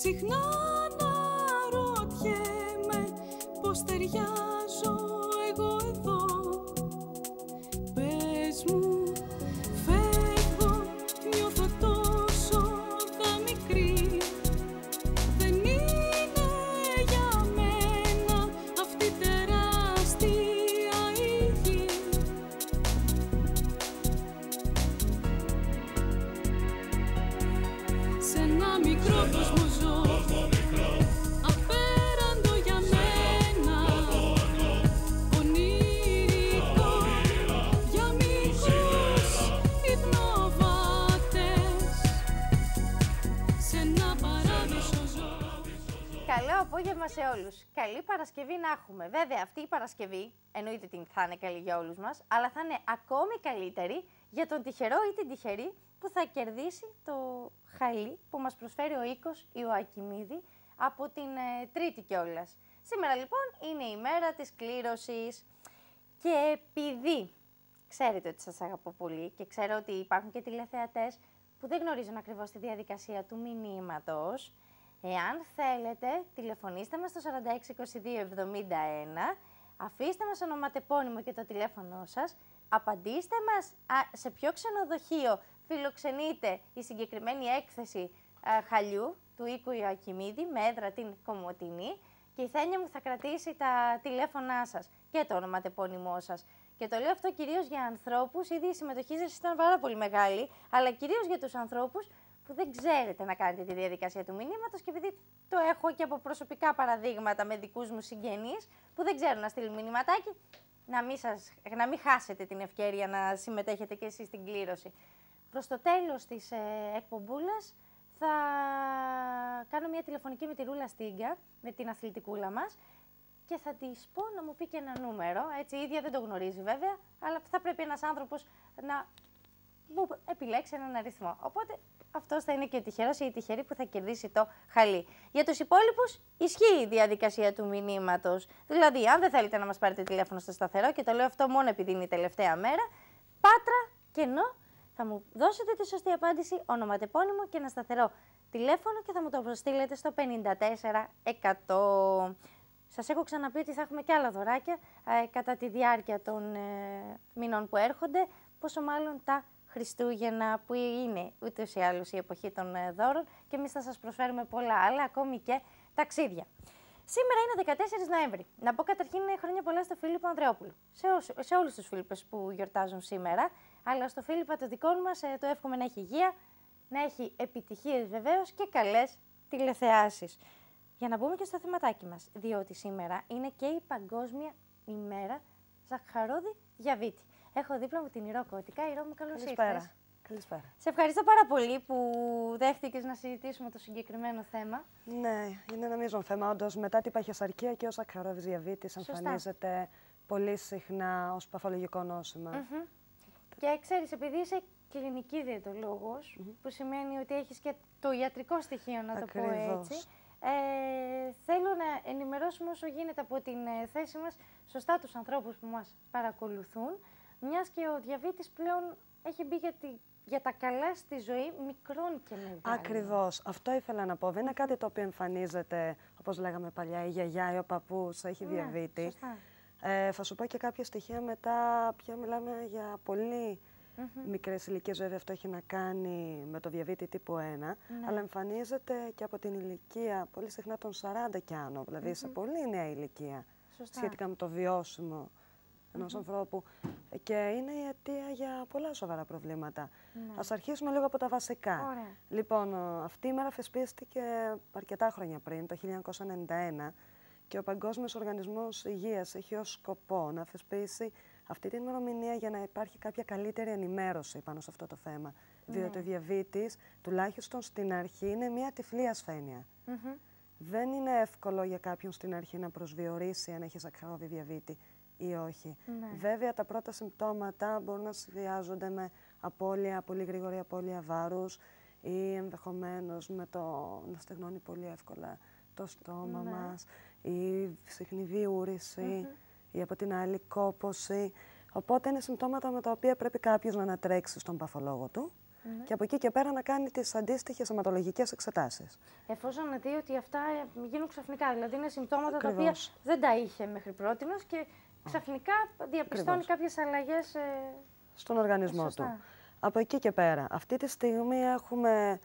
Συχνά αναρωτιέμαι πως ταιριάζω εγώ εδώ. Πες μου, φεύγω, νιώθω τόσο θα μικρή. Δεν είναι για μένα αυτή τεράστια η γη. Σε ένα μικρό κόσμο ζω, απέραντο για μένα, ονειρικό για μικρούς υπνοβάτες. Σε ένα παράδεισο ζω. Καλό απόγευμα σε όλους. Καλή Παρασκευή να έχουμε. Βέβαια, αυτή η Παρασκευή εννοείται ότι θα είναι καλή για όλους μας, αλλά θα είναι ακόμη καλύτερη για τον τυχερό ή την τυχερή που θα κερδίσει το χαλί που μας προσφέρει ο οίκος Ιωακιμίδη από την Τρίτη κιόλας. Σήμερα λοιπόν είναι η μέρα της κλήρωσης και επειδή ξέρετε ότι σας αγαπώ πολύ και ξέρω ότι υπάρχουν και τηλεθεατές που δεν γνωρίζουν ακριβώς τη διαδικασία του μηνύματος, εάν θέλετε τηλεφωνήστε μας στο 462271, αφήστε μας ονοματεπώνυμο και το τηλέφωνο σας, απαντήστε μας σε ποιο ξενοδοχείο φιλοξενείται η συγκεκριμένη έκθεση χαλιού του οίκου Ιωακιμίδη με έδρα την Κομοτηνή και η Θένια μου θα κρατήσει τα τηλέφωνά σας και το ονοματεπώνυμό σας. Και το λέω αυτό κυρίως για ανθρώπους, ήδη η συμμετοχή σας ήταν πάρα πολύ μεγάλη, αλλά κυρίως για τους ανθρώπους που δεν ξέρετε να κάνετε τη διαδικασία του μηνύματος και επειδή το έχω και από προσωπικά παραδείγματα με δικούς μου συγγενείς που δεν ξέρουν να στείλουν μηνυματάκι, να μην χάσετε την ευκαιρία να συμμετέχετε και εσείς στην κλήρωση. Προς το τέλος της εκπομπούλας θα κάνω μια τηλεφωνική με τη Ρούλα Στίγκα, με την αθλητικούλα μας και θα της πω να μου πει και ένα νούμερο, έτσι η ίδια δεν το γνωρίζει βέβαια, αλλά θα πρέπει ένας άνθρωπος να μου επιλέξει έναν αριθμό. Οπότε αυτός θα είναι και ο τυχερός ή η τυχερή που θα κερδίσει το χαλί. Για τους υπόλοιπους ισχύει η διαδικασία του μηνύματος. Δηλαδή, αν δεν θέλετε να μας πάρετε τηλέφωνο στο σταθερό, και το λέω αυτό μόνο επειδή είναι η τελευταία μέρα, Πάτρα, κενό, θα μου δώσετε τη σωστή απάντηση, ονοματεπώνυμο και ένα σταθερό τηλέφωνο και θα μου το προστείλετε στο 54100. Σας έχω ξαναπεί ότι θα έχουμε και άλλα δωράκια κατά τη διάρκεια των μηνών που έρχονται, πόσο μάλλον τα Χριστούγεννα που είναι ούτως ή άλλως η εποχή των δώρων και εμείς θα σας προσφέρουμε πολλά άλλα, ακόμη και ταξίδια. Σήμερα είναι 14 Νοέμβρη. Να πω καταρχήν χρόνια πολλά στο Φίλιππο Ανδρεόπουλο. Σε όλους τους Φίλιππες που γιορτάζουν σήμερα, αλλά στο Φίλιππα το δικό μας το εύχομαι να έχει υγεία, να έχει επιτυχίες βεβαίως και καλές τηλεθεάσεις. Για να μπούμε και στο θεματάκι μας, διότι σήμερα είναι και η Παγκόσμια ημέρα Ζαχαρόδη Διαβήτη. Έχω δίπλα μου την Ηρώ Κώτικα. Ηρώ μου, καλώς ήρθες. Καλησπέρα. Σε ευχαριστώ πάρα πολύ που δέχτηκες να συζητήσουμε το συγκεκριμένο θέμα. Ναι, είναι ένα μείζον θέμα. Όντως, μετά την παχυσαρκία και ο Ζαχαρόδης Διαβήτης εμφανίζεται πολύ συχνά ως παθολογικό νόσημα. Και ξέρεις, επειδή είσαι κλινική διαιτολόγος, που σημαίνει ότι έχεις και το ιατρικό στοιχείο, να το πω έτσι, θέλω να ενημερώσουμε όσο γίνεται από την θέση μας σωστά τους ανθρώπους που μας παρακολουθούν, μιας και ο διαβήτης πλέον έχει μπει για τα καλά στη ζωή μικρών και μεγάλων. Ακριβώς. Αυτό ήθελα να πω. Δεν είναι κάτι το οποίο εμφανίζεται, όπως λέγαμε παλιά, η γιαγιά ή ο παππούς έχει διαβήτη. Σωστά. Θα σου πω και κάποια στοιχεία μετά, πια μιλάμε για πολύ μικρές ηλικίες, βέβαια αυτό έχει να κάνει με το διαβήτη τύπου 1, αλλά εμφανίζεται και από την ηλικία, πολύ συχνά των 40 κι άνω, δηλαδή σε πολύ νέα ηλικία, σχετικά με το βιώσιμο ενός ανθρώπου. Και είναι η αιτία για πολλά σοβαρά προβλήματα. Ας αρχίσουμε λίγο από τα βασικά. Ωραία. Λοιπόν, αυτή η μέρα θεσπίστηκε αρκετά χρόνια πριν, το 1991, και ο Παγκόσμιος Οργανισμός Υγείας έχει ως σκοπό να θεσπίσει αυτή την ημερομηνία για να υπάρχει κάποια καλύτερη ενημέρωση πάνω σε αυτό το θέμα. Διότι ο διαβήτης, τουλάχιστον στην αρχή, είναι μια τυφλή ασθένεια. Δεν είναι εύκολο για κάποιον στην αρχή να προσδιορίσει αν έχει ζαχαρόδι διαβήτη ή όχι. Βέβαια, τα πρώτα συμπτώματα μπορούν να συνδυάζονται με απώλεια, πολύ γρήγορη απώλεια βάρους ή ενδεχομένως με το να στεγνώνει πολύ εύκολα το στόμα μας, ή συχνή διούρηση, ή από την άλλη κόπωση. Οπότε είναι συμπτώματα με τα οποία πρέπει κάποιος να ανατρέξει στον παθολόγο του και από εκεί και πέρα να κάνει τις αντίστοιχες αιματολογικές εξετάσεις. Εφόσον δει ότι αυτά γίνουν ξαφνικά, δηλαδή είναι συμπτώματα τα οποία Ακριβώς. δεν τα είχε μέχρι πρότινος και ξαφνικά διαπιστώνει κάποιες αλλαγές Στον οργανισμό σωστά. του. Από εκεί και πέρα, αυτή τη στιγμή έχουμε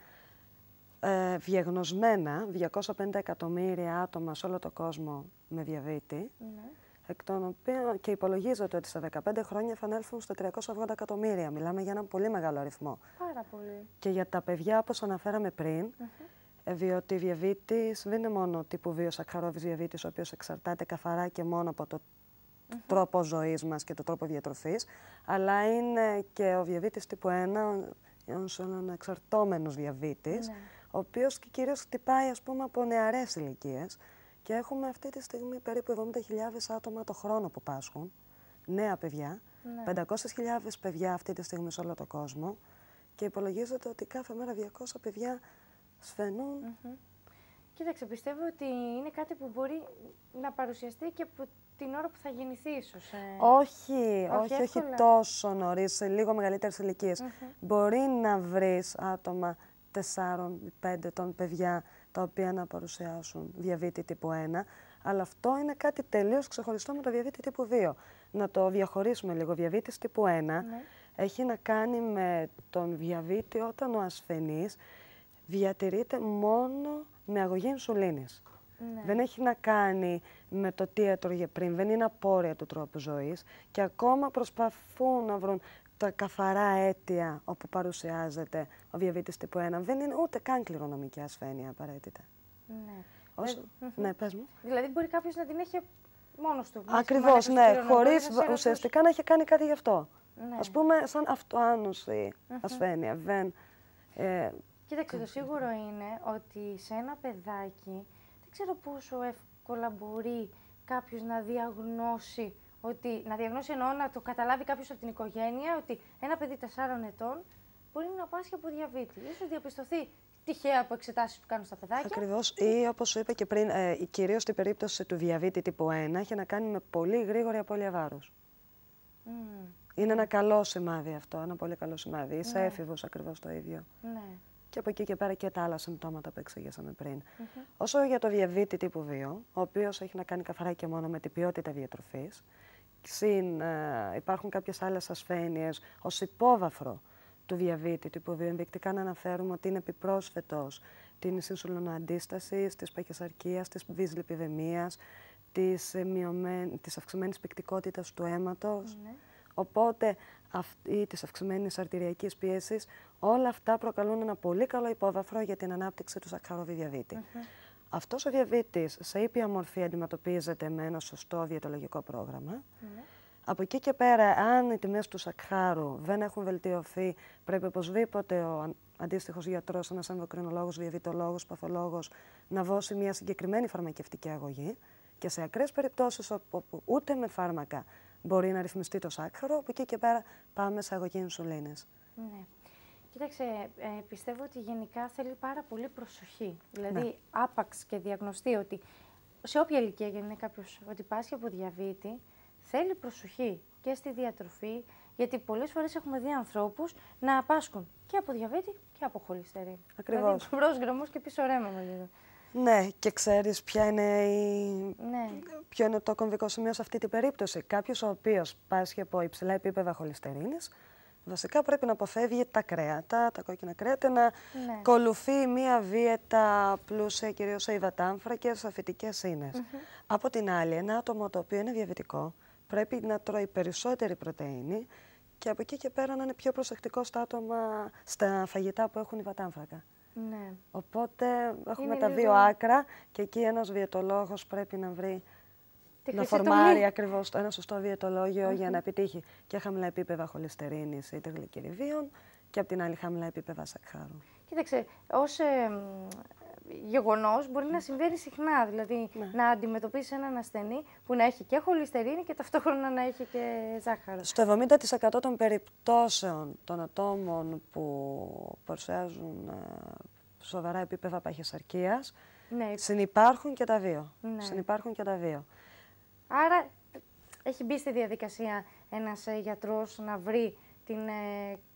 διαγνωσμένα 250 εκατομμύρια άτομα σε όλο τον κόσμο με διαβήτη, Ναι. εκ των οποίων και υπολογίζεται ότι σε 15 χρόνια θα ανέλθουν στα 380 εκατομμύρια. Μιλάμε για έναν πολύ μεγάλο αριθμό. Πάρα πολύ. Και για τα παιδιά, όπως αναφέραμε πριν, διότι η διαβήτης δεν είναι μόνο τύπου 2 σακχαρόβης διαβήτης, ο οποίος εξαρτάται καθαρά και μόνο από το τρόπο ζωής μας και το τρόπο διατροφής, αλλά είναι και ο διαβήτης τύπου 1, ο εξαρτώμενος διαβήτης, ο οποίος και κυρίως χτυπάει, ας πούμε, από νεαρές ηλικίες. Και έχουμε αυτή τη στιγμή περίπου 70.000 άτομα το χρόνο που πάσχουν, νέα παιδιά, 500.000 παιδιά αυτή τη στιγμή σε όλο τον κόσμο και υπολογίζεται ότι κάθε μέρα 200 παιδιά σφενούν. Κοίταξε, πιστεύω ότι είναι κάτι που μπορεί να παρουσιαστεί και από την ώρα που θα γεννηθεί ίσως. Όχι εύκολα. τόσο νωρίς, σε λίγο μεγαλύτερες ηλικίες. Μπορεί να βρεις άτομα 4-5 ετών παιδιά τα οποία να παρουσιάσουν διαβήτη τύπου 1, αλλά αυτό είναι κάτι τελείως ξεχωριστό με το διαβήτη τύπου 2. Να το διαχωρίσουμε λίγο. Διαβήτης τύπου 1 έχει να κάνει με τον διαβήτη όταν ο ασθενής διατηρείται μόνο με αγωγή ινσουλίνης. Δεν έχει να κάνει με το τι έτρωγε πριν, δεν είναι απόρρια του τρόπου ζωής και ακόμα προσπαθούν να βρουν τα καθαρά αίτια όπου παρουσιάζεται ο διαβήτης τύπου 1. Δεν είναι ούτε καν κληρονομική ασθένεια απαραίτητα. Ναι, πες μου. Δηλαδή μπορεί κάποιος να την έχει μόνος του. Ακριβώς, ναι, χωρίς ουσιαστικά να έχει κάνει κάτι γι' αυτό. Ναι. Ας πούμε, σαν αυτοάνωση ασθένεια. Κοίταξε, το σίγουρο είναι ότι σε ένα παιδάκι δεν ξέρω πόσο εύκολα μπορεί κάποιος να διαγνώσει, εννοώ να το καταλάβει κάποιος από την οικογένεια ότι ένα παιδί 4 ετών μπορεί να πάσχει από διαβήτη. Ίσως διαπιστωθεί τυχαία από εξετάσεις που κάνουν στα παιδάκια. Ακριβώς, ή όπως σου είπα και πριν, κυρίως στην περίπτωση του διαβήτη τύπου 1, έχει να κάνει με πολύ γρήγορη απώλεια βάρους. Είναι ένα καλό σημάδι αυτό, ένα πολύ καλό σημάδι. Είσαι έφηβος ακριβώς το ίδιο. Ναι. Και από εκεί και πέρα και τα άλλα συμπτώματα που εξηγήσαμε πριν. Όσο για το διαβήτη τύπου 2, ο οποίος έχει να κάνει καθαρά και μόνο με την ποιότητα διατροφής, υπάρχουν κάποιες άλλες ασθένειες ως υπόβαθρο του διαβήτη τύπου 2. Ενδεικτικά να αναφέρουμε ότι είναι επιπρόσθετος της ινσουλινοαντίστασης, της παχυσαρκίας, της δυσλιπιδαιμίας, της αυξημένης πυκτικότητας του αίματος. Οπότε, ή της αυξημένης αρτηριακής πίεσης, όλα αυτά προκαλούν ένα πολύ καλό υπόβαθρο για την ανάπτυξη του σακχαρόβη διαβήτη. Αυτός ο διαβήτης σε ήπια μορφή αντιμετωπίζεται με ένα σωστό διαιτολογικό πρόγραμμα. Από εκεί και πέρα, αν οι τιμές του σακχάρου δεν έχουν βελτιωθεί, πρέπει οπωσδήποτε ο αντίστοιχος γιατρός, ένας ενδοκρινολόγος, διαβητολόγος, παθολόγος, να δώσει μια συγκεκριμένη φαρμακευτική αγωγή. Και σε ακραίες περιπτώσεις όπου ούτε με φάρμακα μπορεί να ρυθμιστεί το σάκχαρο, από εκεί και πέρα πάμε σε αγωγή ινσουλίνης. Ναι. Κοίταξε, πιστεύω ότι γενικά θέλει πάρα πολύ προσοχή. Δηλαδή, άπαξ και διαγνωστεί ότι σε όποια ηλικία γίνει κάποιος ότι πάσχει από διαβήτη, θέλει προσοχή και στη διατροφή, γιατί πολλές φορές έχουμε δει ανθρώπους να πάσχουν και από διαβήτη και από χολυστερίνη. Ακριβώς. Δηλαδή, μπρος γκρεμός και πίσω ρέμα λίγο. Ναι, και ξέρεις ποιο είναι το κομβικό σημείο σε αυτή την περίπτωση. Κάποιος ο οποίος πάσχει από υψηλά επίπεδα χολυστερίνης, βασικά πρέπει να αποφεύγει τα κρέατα, τα κόκκινα κρέατα, να ακολουθεί μία δίαιτα πλούσια κυρίως σε υδατάνθρακες, σε φυτικές ίνες. Από την άλλη, ένα άτομο το οποίο είναι διαβητικό πρέπει να τρώει περισσότερη πρωτεΐνη και από εκεί και πέρα να είναι πιο προσεκτικό στα φαγητά που έχουν υδατάνθρακα. Ναι. Οπότε έχουμε τα λίγο δύο άκρα και εκεί ένας διαιτολόγος πρέπει να βρει, να φορμάρει ακριβώς ένα σωστό διαιτολόγιο για να επιτύχει και χαμηλά επίπεδα χολυστερίνης ή τριγλικεριδίων και από την άλλη χαμηλά επίπεδα σακχάρου. Κοίταξε, ως γεγονός μπορεί να συμβαίνει συχνά, δηλαδή να αντιμετωπίσεις έναν ασθενή που να έχει και χολυστερίνη και ταυτόχρονα να έχει και ζάχαρο. Στο 70% των περιπτώσεων των ατόμων που παρουσιάζουν σοβαρά επίπεδα παχυσαρκίας, συνυπάρχουν και τα δύο. Συνυπάρχουν και τα δύο. Άρα έχει μπει στη διαδικασία ένας γιατρός να βρει την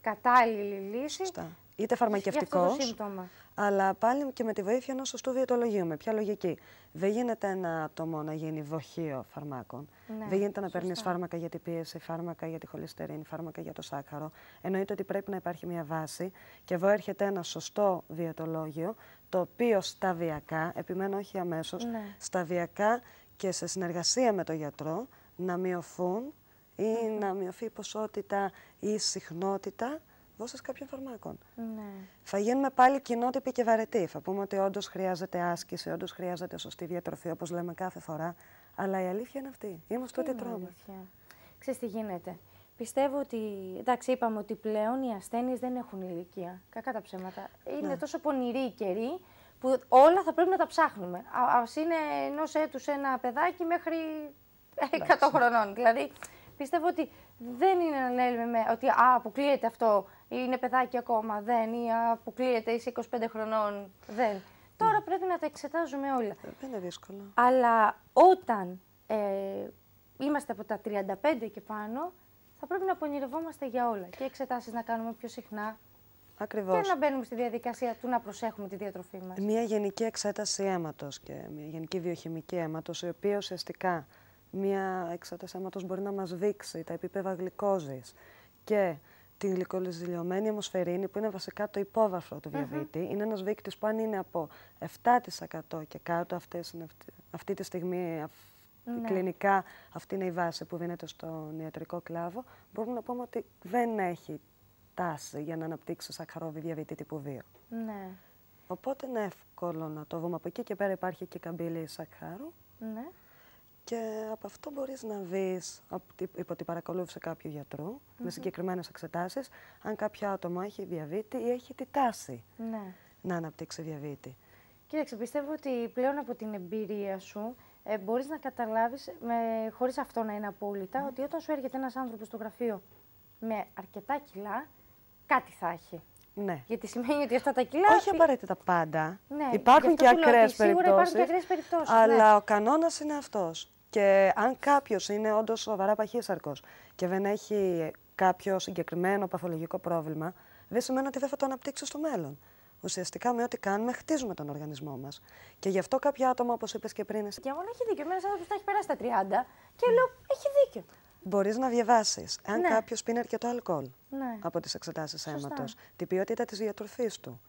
κατάλληλη λύση. Σωστά. Είτε Για αυτό φαρμακευτικός, το σύμπτωμα. αλλά πάλι και με τη βοήθεια ενός σωστού διαιτολογίου. Με ποια λογική? Δεν γίνεται ένα άτομο να γίνει δοχείο φαρμάκων. Ναι, Δεν γίνεται να σωστά. παίρνεις φάρμακα για την πίεση, φάρμακα για τη χολυστερίνη, φάρμακα για το σάκχαρο. Εννοείται ότι πρέπει να υπάρχει μια βάση και εδώ έρχεται ένα σωστό διαιτολόγιο, το οποίο σταδιακά, επιμένω όχι αμέσως, Ναι. σταδιακά και σε συνεργασία με τον γιατρό να μειωθούν ή να μειωθεί η ποσότητα ή η συχνότητα δόσης κάποιων φαρμάκων. Ναι. Θα γίνουμε πάλι κοινότυποι και βαρετοί. Θα πούμε ότι όντως χρειάζεται άσκηση, όντως χρειάζεται σωστή διατροφή, όπως λέμε κάθε φορά. Αλλά η αλήθεια είναι αυτή. Είμαστε ό,τι τρώμε. Αλήθεια. Ξέρεις τι γίνεται. Πιστεύω ότι, εντάξει, είπαμε ότι πλέον οι ασθένειες δεν έχουν ηλικία. Κακά τα ψέματα. Είναι τόσο πονηροί οι καιροί που όλα θα πρέπει να τα ψάχνουμε. Ας είναι ενός έτους ένα παιδάκι μέχρι 100 χρονών. Δηλαδή, πιστεύω ότι δεν είναι να λέμε ότι αποκλείεται αυτό, είναι παιδάκι ακόμα, δεν, ή αποκλείεται, είσαι 25 χρονών, δεν. Τώρα πρέπει να τα εξετάζουμε όλα. Δεν είναι δύσκολο. Αλλά όταν είμαστε από τα 35 και πάνω, θα πρέπει να πονηρευόμαστε για όλα. Και εξετάσεις να κάνουμε πιο συχνά Ακριβώς. και να μπαίνουμε στη διαδικασία του να προσέχουμε τη διατροφή μας. Μια γενική εξέταση αίματος και μια γενική βιοχημική αίματος, η οποία ουσιαστικά μια εξέταση αίματος μπορεί να μας δείξει τα επίπεδα γλυκόζης και την γλυκοζηλιωμένη αιμοσφαιρίνη, που είναι βασικά το υπόβαθρο του διαβήτη. Είναι ένας δείκτης που αν είναι από 7% και κάτω, αυτή τη στιγμή κλινικά αυτή είναι η βάση που δίνεται στον ιατρικό κλάδο, μπορούμε να πούμε ότι δεν έχει τάση για να αναπτύξει σακχαρόβη διαβήτη τύπου 2. Ναι. Οπότε είναι εύκολο να το δούμε. Από εκεί και πέρα υπάρχει και καμπύλη σακχάρου. Ναι. Και από αυτό μπορείς να δεις, υπό την παρακολούθηση κάποιου γιατρού, με συγκεκριμένες εξετάσεις, αν κάποιο άτομο έχει διαβήτη ή έχει τη τάση να αναπτύξει διαβήτη. Κοίταξε, πιστεύω ότι πλέον από την εμπειρία σου μπορείς να καταλάβεις, χωρίς αυτό να είναι απόλυτα, ότι όταν σου έρχεται ένας άνθρωπος στο γραφείο με αρκετά κιλά, κάτι θα έχει. Ναι. Γιατί σημαίνει ότι αυτά τα κιλά... Όχι απαραίτητα πάντα. Ναι, Υπάρχουν και ακραίες σίγουρα υπάρχουν και περιπτώσεις, ακραίες περιπτώσεις. αλλά ο κανόνας είναι αυτός. Και αν κάποιος είναι όντως σοβαρά παχύσαρκος και δεν έχει κάποιο συγκεκριμένο παθολογικό πρόβλημα, δεν σημαίνει ότι δεν θα το αναπτύξει στο μέλλον. Ουσιαστικά με ό,τι κάνουμε, χτίζουμε τον οργανισμό μας. Και γι' αυτό κάποια άτομα, όπως είπες και πριν, Και εγώ έχει δίκιο. Ένας άνθρωπος θα έχει περάσει τα 30 και λέω, έχει δίκιο. μπορείς να διαβάσεις αν κάποιος πίνει αρκετό αλκοόλ από τις εξετάσεις αίματος, την ποιότητα της διατροφής του,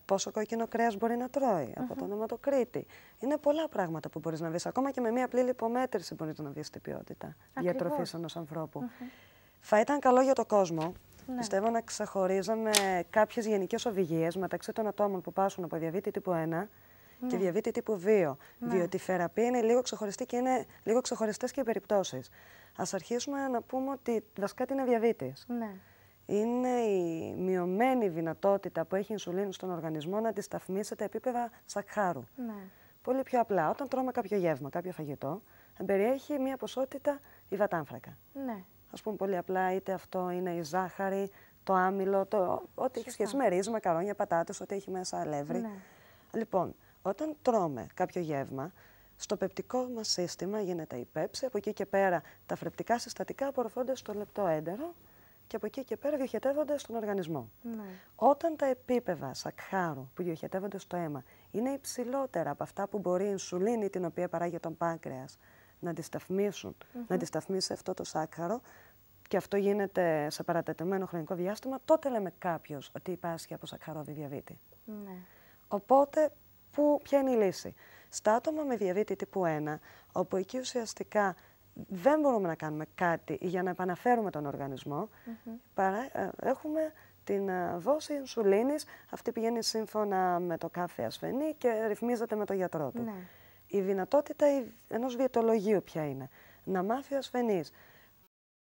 πόσο κόκκινο κρέας μπορεί να τρώει από τον αιματοκρίτη. Είναι πολλά πράγματα που μπορείς να δεις. Ακόμα και με μία απλή λιπομέτρηση μπορείς να δεις την ποιότητα διατροφής ενός ανθρώπου. Θα ήταν καλό για τον κόσμο, πιστεύω, να ξεχωρίζαμε κάποιες γενικές οδηγίες μεταξύ των ατόμων που πάσχουν από διαβήτη τύπου 1 και διαβήτη τύπου 2. Διότι η θεραπεία είναι λίγο ξεχωριστή και είναι λίγο ξεχωριστές και οι περιπτώσεις. Ας αρχίσουμε να πούμε ότι βασικά τι είναι διαβήτης. Ναι. Είναι η μειωμένη δυνατότητα που έχει η ινσουλίνη στον οργανισμό να αντισταθμίσει τα επίπεδα σακχάρου. Ναι. Πολύ πιο απλά, όταν τρώμε κάποιο γεύμα, κάποιο φαγητό, περιέχει μία ποσότητα υδατάνθρακα. Ναι. Ας πούμε πολύ απλά, είτε αυτό είναι η ζάχαρη, το άμυλο, ό,τι έχει σχέση με ρύζι, μακαρόνια, πατάτες, ό,τι έχει μέσα αλεύρι. Ναι. Λοιπόν, όταν τρώμε κάποιο γεύμα, στο πεπτικό μας σύστημα γίνεται η πέψη, από εκεί και πέρα τα θρεπτικά συστατικά απορροφώνται στο λεπτό έντερο και από εκεί και πέρα διοχετεύονται στον οργανισμό. Ναι. Όταν τα επίπεδα σακχάρου που διοχετεύονται στο αίμα είναι υψηλότερα από αυτά που μπορεί η ινσουλίνη, την οποία παράγει τον πάγκρεας, να αντισταθμίσουν, να αντισταθμίσει αυτό το σάκχαρο, και αυτό γίνεται σε παρατεταμένο χρονικό διάστημα, τότε λέμε κάποιος ότι υπάσχει από σακχαρόβη διαβήτη. Ναι. Οπότε, ποια είναι η λύση? Στα άτομα με διαβήτη τύπου 1, όπου εκεί ουσιαστικά δεν μπορούμε να κάνουμε κάτι για να επαναφέρουμε τον οργανισμό, έχουμε την δόση ινσουλίνης, αυτή πηγαίνει σύμφωνα με το κάθε ασθενή και ρυθμίζεται με τον γιατρό του. Ναι. Η δυνατότητα ενός διαιτολογίου ποια είναι? Να μάθει ο ασθενής